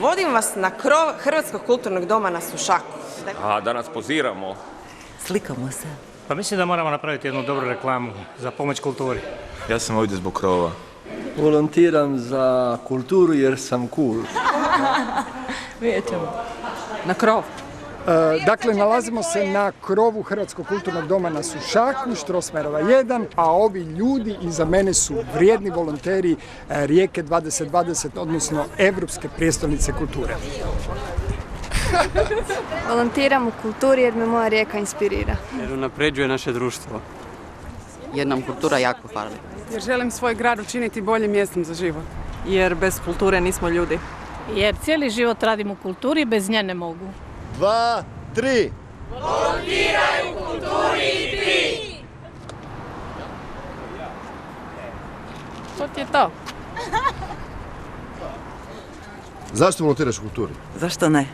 Vodim vas na krov Hrvatskog kulturnog doma na Sušaku. A da nas poziramo. Slikamo se. Pa mislim da moramo napraviti jednu dobru reklamu za pomoć kulturi. Ja sam ovdje zbog krova. Volontiram za kulturu jer sam cool. Vidjet ćemo. Na krov. Dakle, nalazimo se na krovu Hrvatskog kulturnog doma na Sušaku, Štrosmerova 1, a ovi ljudi iza mene su vrijedni volonteri Rijeke 2020, odnosno Europske prijestolnice kulture. Volontiram u kulturi jer me moja Rijeka inspirira. Jer unapređuje naše društvo. Jer nam kultura jako fali. Jer želim svoj grad učiniti boljim mjestom za život. Jer bez kulture nismo ljudi. Jer cijeli život radim u kulturi i bez nje ne mogu. 2, 3. Volontiraj u kulturi i ti! To ti je to. Zašto volontiraš u kulturi? Zašto ne?